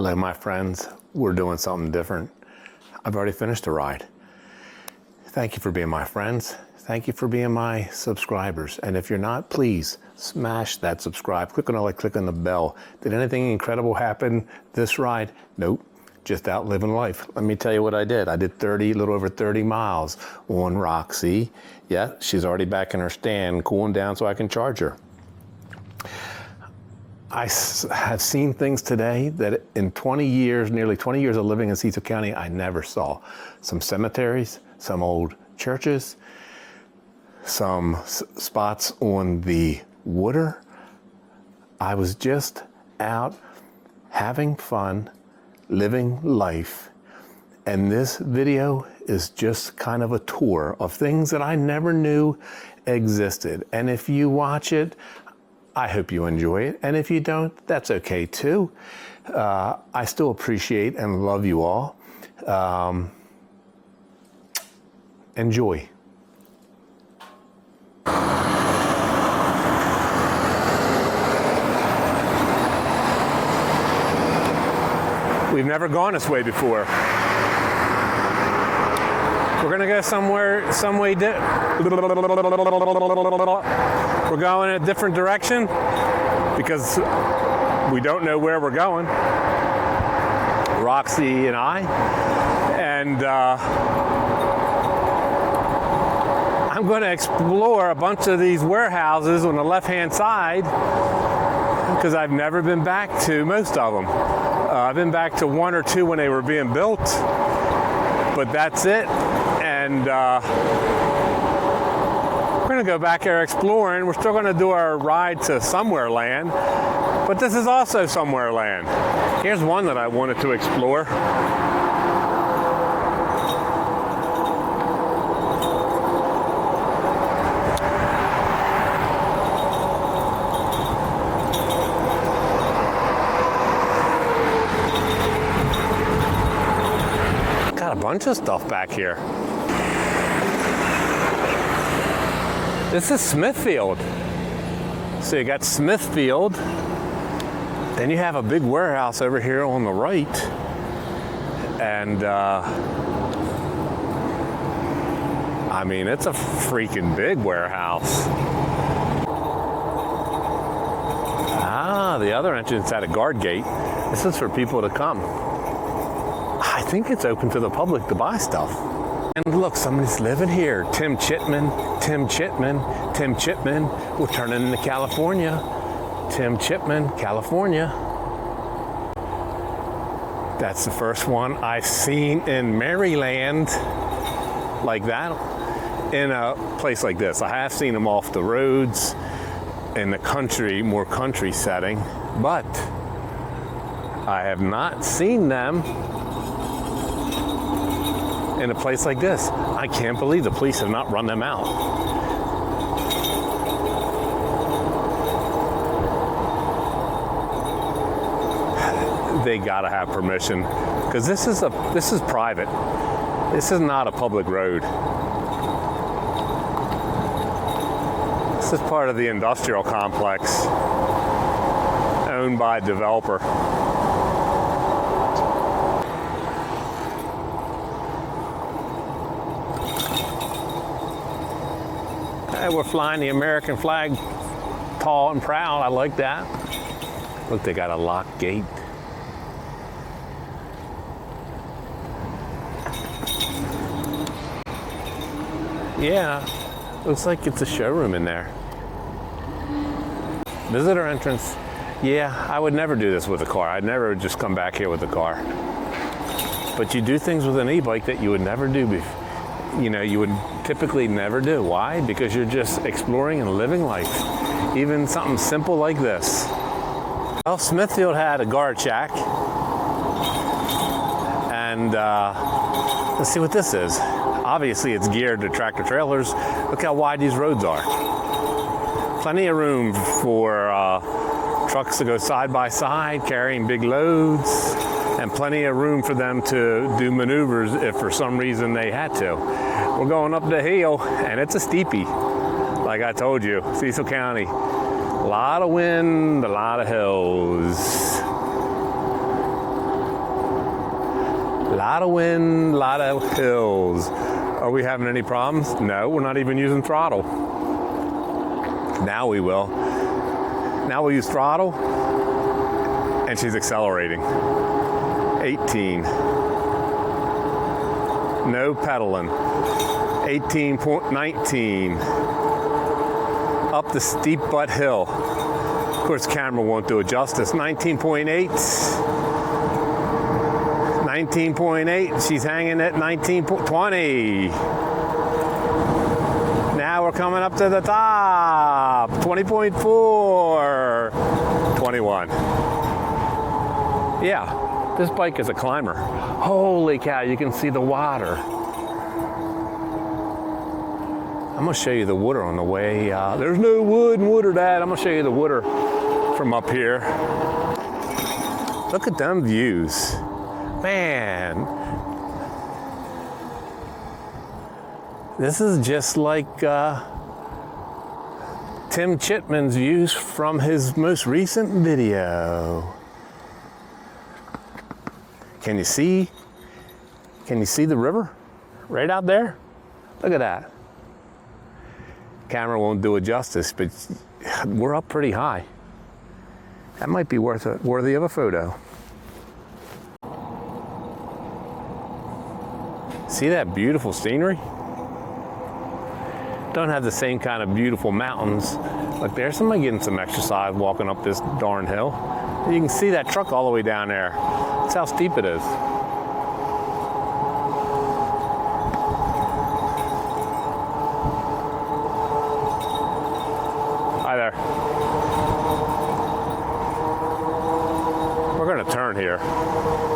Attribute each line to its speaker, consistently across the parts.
Speaker 1: Hello, my friends. We're doing something different. I've already finished the ride. Thank you for being my friends. Thank you for being my subscribers. And if you're not, please smash that subscribe. Click on the like, click on the bell. Did anything incredible happen this ride? Nope. Just out living life. Let me tell you what I did. I did a little over 30 miles on ROXY. Yeah, she's already back in her stand, cooling down so I can charge her. I have seen things today that in 20 years, nearly 20 years of living in Cecil County, I never saw. Some cemeteries, some old churches, some spots on the water. I was just out having fun, living life. And this video is just kind of a tour of things that I never knew existed. And if you watch it, I hope you enjoy it. And if you don't, that's okay too. I still appreciate and love you all. Enjoy. We've never gone this way before. We're gonna go some way. We're going in a different direction because we don't know where we're going, ROXY and I. And I'm going to explore a bunch of these warehouses on the left-hand side because I've never been back to most of them. I've been back to one or two when they were being built, but that's it. And we're going to go back there exploring. We're still going to do our ride to Somewhere Land, but this is also Somewhere Land. Here's one that I wanted to explore. Got a bunch of stuff back here. This is Smithfield. So you got Smithfield, then you have a big warehouse over here on the right, and I mean, it's a freaking big warehouse. Ah, the other entrance had a guard gate. This is for people to come. I think it's open to the public to buy stuff. And look, somebody's living here. Tim Chipman. We're turning into California. Tim Chipman, California. That's the first one I've seen in Maryland like that, in a place like this. I have seen them off the roads in the country, more country setting, but I have not seen them in a place like this. I can't believe the police have not run them out. They gotta have permission, because this is private. This is not a public road. This is part of the industrial complex owned by a developer. We're flying the American flag tall and proud. I like that. Look, they got a locked gate. Yeah, looks like it's a showroom in there. Visitor entrance. Yeah, I would never do this with a car. I'd never just come back here with a car. But you do things with an e-bike that you would never do before. You know, you would typically never do. Why? Because you're just exploring and living life. Even something simple like this. Well, Smithfield had a guard shack. And let's see what this is. Obviously, it's geared to tractor trailers. Look how wide these roads are. Plenty of room for trucks to go side by side, carrying big loads. And plenty of room for them to do maneuvers if for some reason they had to. We're going up the hill, and it's a steepie. Like I told you, Cecil County. A lot of wind, a lot of hills. A lot of wind, a lot of hills. Are we having any problems? No, we're not even using throttle. Now we will. Now we'll use throttle, and she's accelerating. 18. No pedaling. 18.19. Up the steep butt hill. Of course, camera won't do it justice. 19.8. 19.8. She's hanging at 19.20. Now we're coming up to the top. 20.4. 21. Yeah, this bike is a climber. Holy cow, you can see the water. I'm gonna show you the water on the way. There's no wood and water, Dad. I'm gonna show you the water from up here. Look at them views. Man. This is just like Tim Chitman's views from his most recent video. Can you see? Can you see the river? Right out there? Look at that. Camera won't do it justice, but we're up pretty high. That might be worthy of a photo. See that beautiful scenery? Don't have the same kind of beautiful mountains. Look, there's somebody getting some exercise walking up this darn hill. You can see that truck all the way down there. That's how steep it is. Hi there. We're gonna turn here.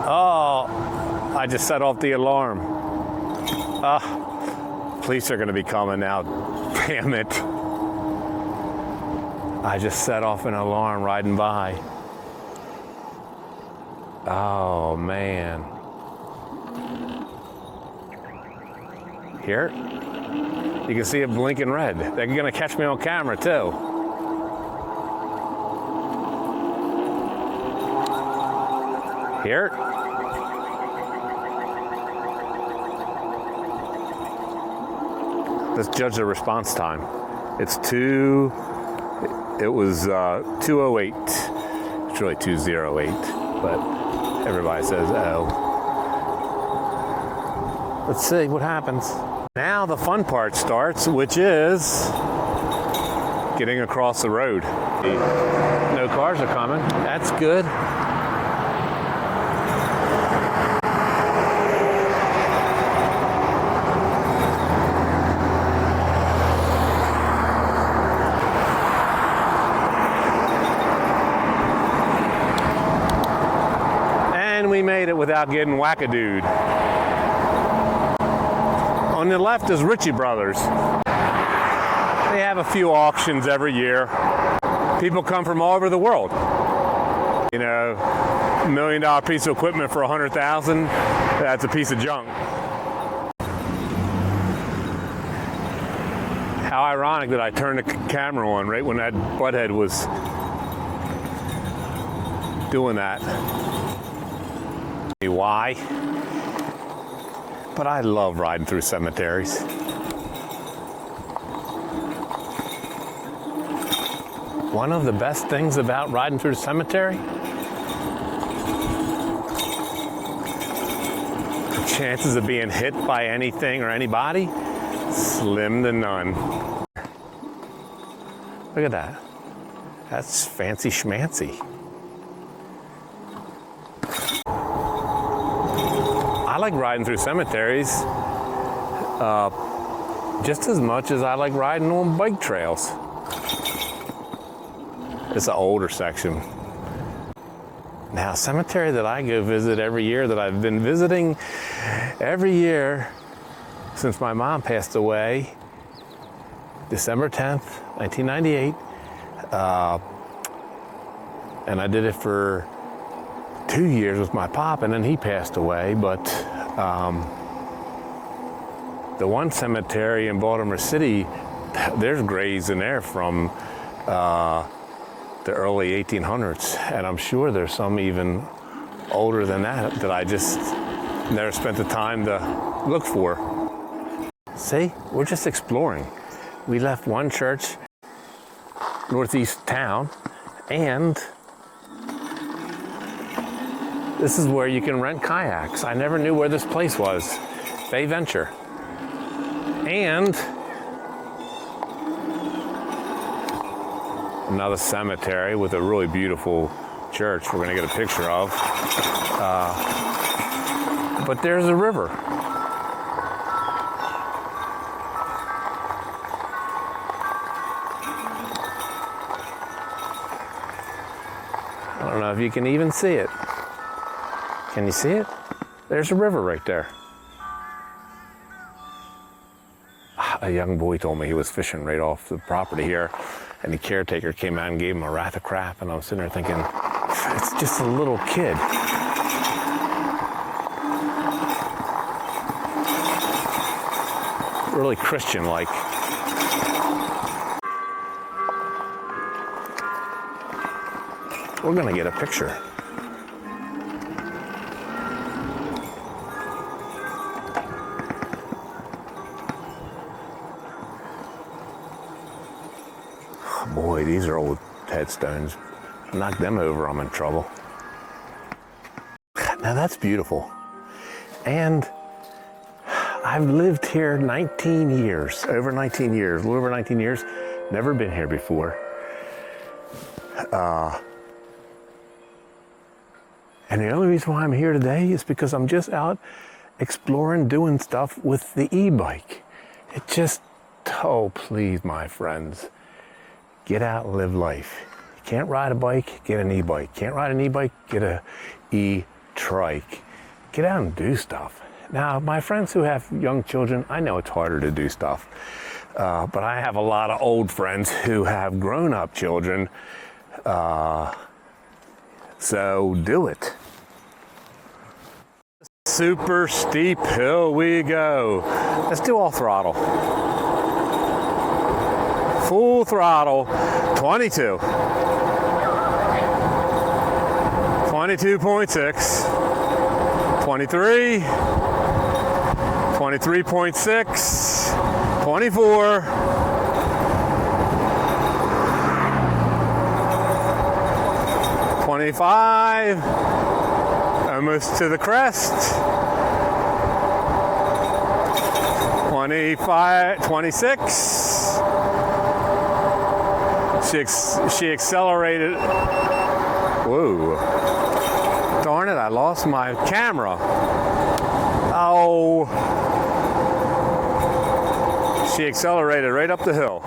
Speaker 1: Oh, I just set off the alarm. Police are gonna be coming out. Damn it. I just set off an alarm riding by. Oh, man. Here, you can see it blinking red. They're gonna catch me on camera too. Here. Let's judge the response time. It was 2:08. It's really 2:08, but everybody says, oh. Let's see what happens. Now the fun part starts, which is getting across the road. No cars are coming. That's good. We made it without getting wackadooed. On the left is Ritchie Brothers. They have a few auctions every year. People come from all over the world. You know, $1 million piece of equipment for $100,000, that's a piece of junk. How ironic that I turned the camera on right when that butthead was doing that. Why? But I love riding through cemeteries. One of the best things about riding through the cemetery, the chances of being hit by anything or anybody, slim to none. Look at that. That's fancy schmancy. I like riding through cemeteries just as much as I like riding on bike trails. It's an older section. Now, a cemetery that I go visit every year, that I've been visiting every year since my mom passed away, December 10th, 1998. And I did it for 2 years with my pop, and then he passed away. But the one cemetery in Baltimore City, there's graves in there from the early 1800s, and I'm sure there's some even older than that that I just never spent the time to look for. See, we're just exploring. We left one church, northeast town, and this is where you can rent kayaks. I never knew where this place was. Bay Venture. And another cemetery with a really beautiful church we're gonna get a picture of. But there's a river. I don't know if you can even see it. Can you see it? There's a river right there. A young boy told me he was fishing right off the property here, and the caretaker came out and gave him a wrath of crap, and I was sitting there thinking, it's just a little kid. Really Christian-like. We're gonna get a picture. Boy, these are old headstones. Knock them over, I'm in trouble. Now that's beautiful. And I've lived here 19 years, over 19 years, a little over 19 years. Never been here before. And the only reason why I'm here today is because I'm just out exploring, doing stuff with the e-bike. It just, oh please, my friends. Get out and live life. You can't ride a bike, get an e-bike. Can't ride an e-bike, get a e-trike. Get out and do stuff. Now, my friends who have young children, I know it's harder to do stuff. But I have a lot of old friends who have grown-up children. So do it. Super steep hill we go. Let's do all throttle. Full throttle, 22. 22.6. 23. 23.6. 24. 25. Almost to the crest. 25, 26. She accelerated. Whoa. Darn it, I lost my camera. Oh. She accelerated right up the hill.